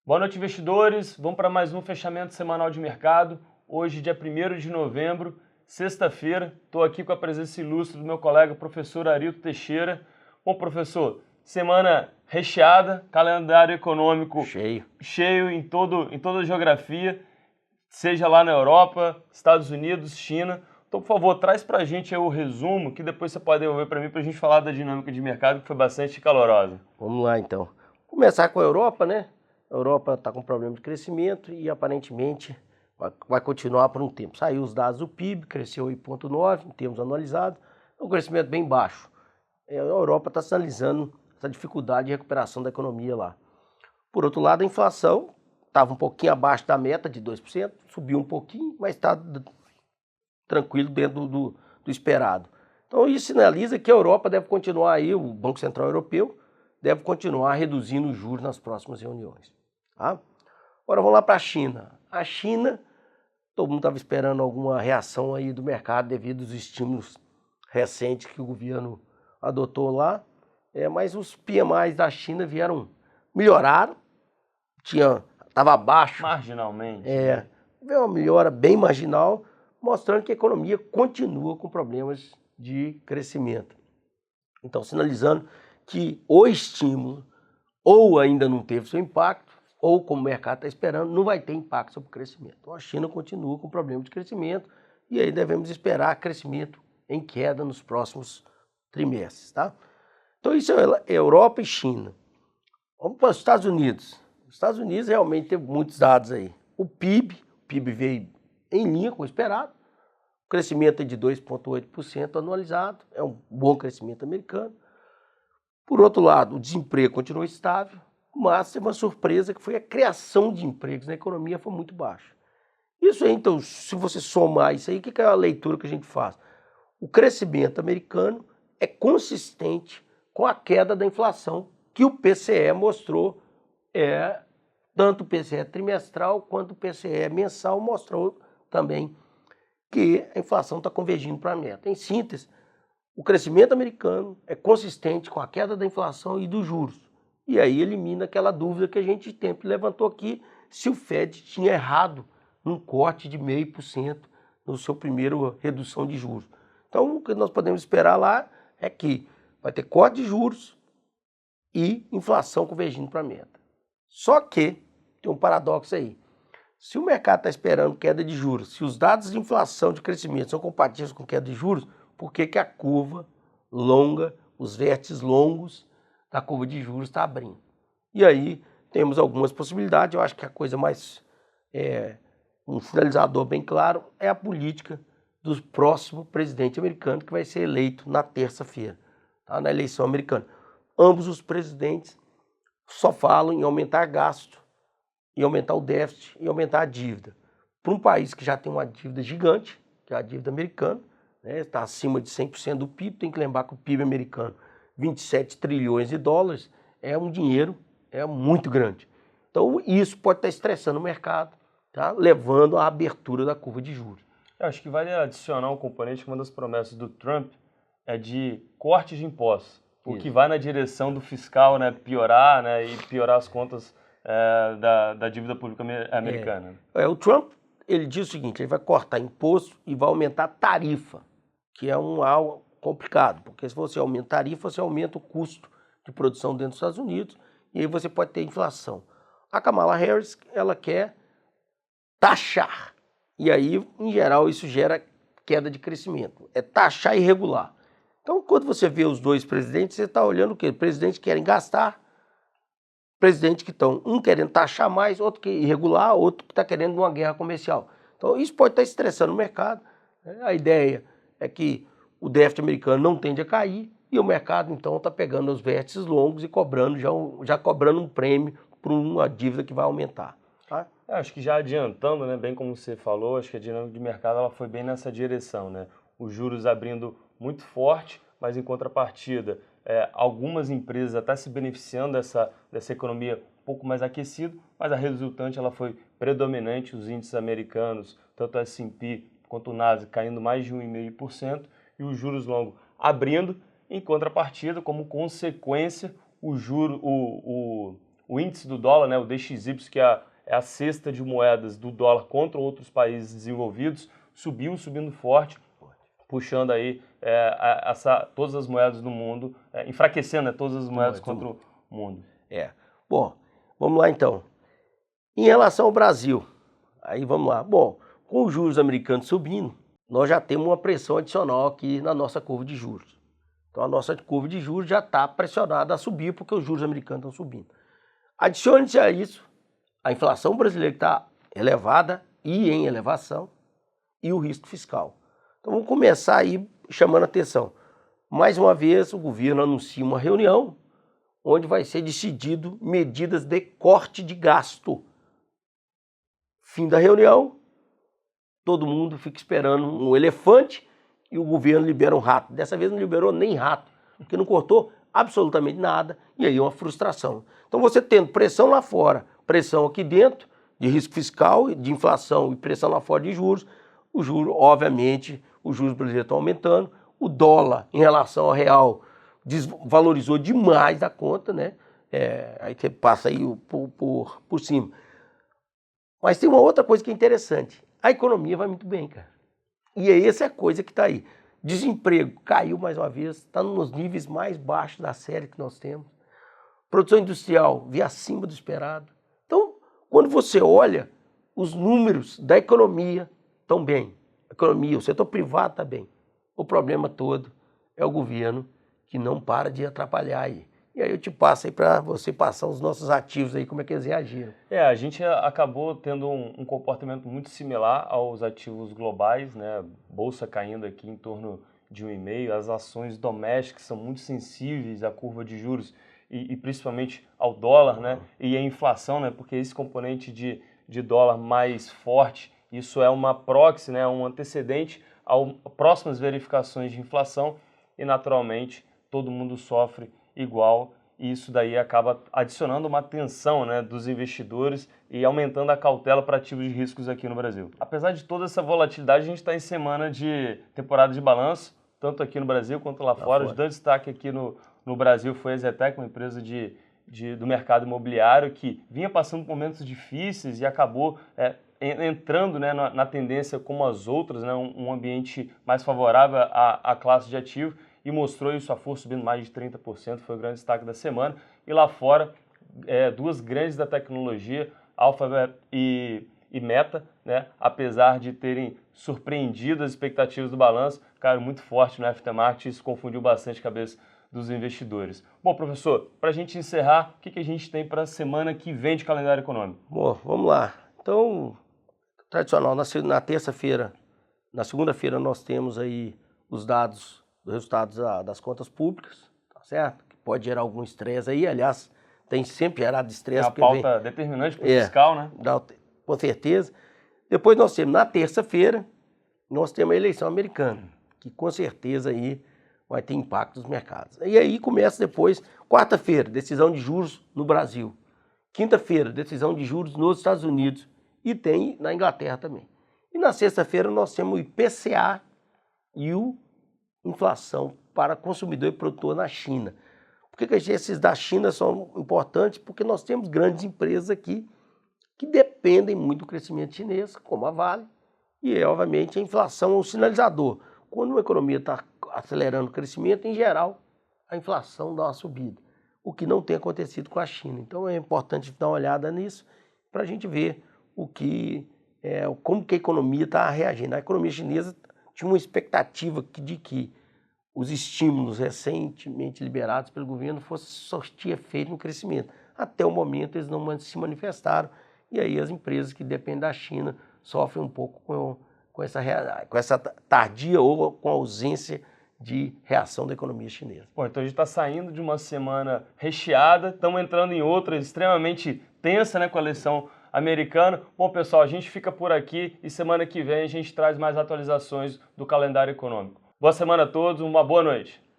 Boa noite, investidores. Vamos para mais um fechamento semanal de mercado. Hoje, dia 1º de novembro, sexta-feira. Estou aqui com a presença ilustre do meu colega, professor Arilton Teixeira. Bom, professor, semana recheada, calendário econômico cheio em toda a geografia, seja lá na Europa, Estados Unidos, China. Então, por favor, traz para a gente aí o resumo, que depois você pode devolver para mim para a gente falar da dinâmica de mercado, que foi bastante calorosa. Vamos lá, então. Começar com a Europa, né? A Europa está com problema de crescimento e aparentemente vai continuar por um tempo. Saiu os dados do PIB, cresceu 8,9 em termos anualizados, um crescimento bem baixo. A Europa está sinalizando essa dificuldade de recuperação da economia lá. Por outro lado, a inflação estava um pouquinho abaixo da meta de 2%, subiu um pouquinho, mas está tranquilo dentro do esperado. Então isso sinaliza que a Europa deve continuar aí, o Banco Central Europeu deve continuar reduzindo os juros nas próximas reuniões. Tá? Agora vamos lá para a China. A China, todo mundo estava esperando alguma reação aí do mercado devido aos estímulos recentes que o governo adotou lá, mas os PMIs da China melhoraram, estava abaixo. Marginalmente. Veio uma melhora bem marginal, mostrando que a economia continua com problemas de crescimento. Então, sinalizando que o estímulo ou ainda não teve seu impacto, ou como o mercado está esperando, não vai ter impacto sobre o crescimento. Então, a China continua com problema de crescimento e aí devemos esperar crescimento em queda nos próximos trimestres. Tá? Então, isso é Europa e China. Vamos para os Estados Unidos. Os Estados Unidos realmente teve muitos dados aí. O PIB veio em linha com o esperado. O crescimento é de 2,8% anualizado, é um bom crescimento americano. Por outro lado, o desemprego continuou estável, mas teve uma surpresa que foi a criação de empregos na economia foi muito baixa. Isso aí, então, se você somar isso aí, o que é a leitura que a gente faz? O crescimento americano é consistente com a queda da inflação que o PCE mostrou, tanto o PCE trimestral quanto o PCE mensal mostrou também que a inflação está convergindo para a meta. Em síntese, o crescimento americano é consistente com a queda da inflação e dos juros. E aí elimina aquela dúvida que a gente sempre levantou aqui, se o Fed tinha errado num corte de 0,5% no seu primeiro redução de juros. Então, o que nós podemos esperar lá é que vai ter corte de juros e inflação convergindo para a meta. Só que tem um paradoxo aí. Se o mercado está esperando queda de juros, se os dados de inflação de crescimento são compatíveis com queda de juros, por que a curva longa, os vértices longos da curva de juros está abrindo? E aí temos algumas possibilidades. Eu acho que a coisa mais, um sinalizador bem claro, é a política do próximo presidente americano que vai ser eleito na terça-feira, tá? Na eleição americana. Ambos os presidentes só falam em aumentar gasto, e aumentar o déficit e aumentar a dívida. Para um país que já tem uma dívida gigante, que é a dívida americana, está acima de 100% do PIB, tem que lembrar que o PIB americano, 27 trilhões de dólares, é um dinheiro muito grande. Então isso pode estar estressando o mercado, tá? Levando à abertura da curva de juros. Eu acho que vale adicionar um componente que uma das promessas do Trump é de corte de impostos, o que vai na direção do fiscal, né, piorar, né, e piorar as contas da dívida pública americana. O Trump, ele diz o seguinte, ele vai cortar imposto e vai aumentar tarifa, que é algo complicado, porque se você aumenta tarifa, você aumenta o custo de produção dentro dos Estados Unidos e aí você pode ter inflação. A Kamala Harris, ela quer taxar, e aí, em geral, isso gera queda de crescimento, é taxar e regular. Então, quando você vê os dois presidentes, você está olhando o quê? Presidentes que querem gastar, presidentes que estão, um querendo taxar mais, outro que irregular, outro que está querendo uma guerra comercial. Então isso pode estar estressando o mercado. A ideia é que o déficit americano não tende a cair e o mercado então está pegando os vértices longos e cobrando já cobrando um prêmio por uma dívida que vai aumentar. Tá? Acho que já adiantando, né, bem como você falou, acho que a dinâmica de mercado ela foi bem nessa direção, né? Os juros abrindo muito forte, mas em contrapartida algumas empresas até se beneficiando dessa economia um pouco mais aquecida, mas a resultante ela foi predominante, os índices americanos, tanto o S&P quanto o Nasdaq caindo mais de 1,5% e os juros longos abrindo, em contrapartida, como consequência, o o índice do dólar, né, o DXY, que é a cesta de moedas do dólar contra outros países desenvolvidos, subindo forte, puxando aí todas as moedas do mundo, enfraquecendo, né, todas as moedas contra o mundo. Bom, vamos lá então. Em relação ao Brasil, aí vamos lá. Bom, com os juros americanos subindo, nós já temos uma pressão adicional aqui na nossa curva de juros. Então a nossa curva de juros já está pressionada a subir porque os juros americanos estão subindo. Adicione-se a isso a inflação brasileira que está elevada e em elevação e o risco fiscal. Então vamos começar aí chamando a atenção. Mais uma vez o governo anuncia uma reunião onde vai ser decidido medidas de corte de gasto. Fim da reunião, todo mundo fica esperando um elefante e o governo libera um rato. Dessa vez não liberou nem rato, porque não cortou absolutamente nada e aí é uma frustração. Então você tendo pressão lá fora, pressão aqui dentro, de risco fiscal, de inflação e pressão lá fora de juros, o juro, obviamente, os juros brasileiros estão aumentando, o dólar em relação ao real desvalorizou demais da conta, né? Aí você passa aí por cima. Mas tem uma outra coisa que é interessante. A economia vai muito bem, cara. E essa é a coisa que está aí. Desemprego caiu mais uma vez, está nos níveis mais baixos da série que nós temos. Produção industrial veio acima do esperado. Então, quando você olha, os números da economia estão bem. A economia, o setor privado está bem. O problema todo é o governo que não para de atrapalhar aí. E aí eu te passo aí para você passar os nossos ativos aí, como é que eles reagiram. A gente acabou tendo um comportamento muito similar aos ativos globais, né? Bolsa caindo aqui em torno de 1,5%, as ações domésticas são muito sensíveis à curva de juros e principalmente ao dólar, né? E a inflação, né? Porque esse componente de dólar mais forte, isso é uma proxy, né? Um antecedente a próximas verificações de inflação e naturalmente todo mundo sofre igual, e isso daí acaba adicionando uma tensão, né, dos investidores e aumentando a cautela para ativos de riscos aqui no Brasil. Apesar de toda essa volatilidade, a gente está em semana de temporada de balanço, tanto aqui no Brasil quanto lá fora. O grande destaque aqui no Brasil foi a Zetec, uma empresa do mercado imobiliário que vinha passando por momentos difíceis e acabou entrando, né, na tendência como as outras, né, um ambiente mais favorável à classe de ativo, e mostrou isso, a força subindo mais de 30%, foi o grande destaque da semana. E lá fora, duas grandes da tecnologia, Alphabet e Meta, né, apesar de terem surpreendido as expectativas do balanço, caíram muito forte no aftermarket, isso confundiu bastante a cabeça dos investidores. Bom, professor, para a gente encerrar, o que a gente tem para a semana que vem de calendário econômico? Bom, vamos lá. Então, tradicional, na terça-feira, na segunda-feira nós temos aí os dados dos resultados das contas públicas, tá certo? Que pode gerar algum estresse aí, aliás, tem sempre gerado estresse. É uma pauta determinante para o fiscal, né? Com certeza. Depois nós temos, na terça-feira, nós temos a eleição americana, que com certeza aí vai ter impacto nos mercados. E aí começa depois, quarta-feira, decisão de juros no Brasil. Quinta-feira, decisão de juros nos Estados Unidos e tem na Inglaterra também. E na sexta-feira nós temos o IPCA e o inflação para consumidor e produtor na China. Por que esses da China são importantes? Porque nós temos grandes empresas aqui que dependem muito do crescimento chinês, como a Vale, e obviamente a inflação é um sinalizador. Quando uma economia está acelerando o crescimento, em geral, a inflação dá uma subida, o que não tem acontecido com a China. Então é importante dar uma olhada nisso para a gente ver como que a economia está reagindo. A economia chinesa tinha uma expectativa de que os estímulos recentemente liberados pelo governo fossem sortir efeito no crescimento. Até o momento eles não se manifestaram e aí as empresas que dependem da China sofrem um pouco com essa tardia ou com a ausência de reação da economia chinesa. Bom, então a gente está saindo de uma semana recheada, estamos entrando em outra extremamente tensa, né, com a eleição americana. Bom, pessoal, a gente fica por aqui e semana que vem a gente traz mais atualizações do calendário econômico. Boa semana a todos, uma boa noite.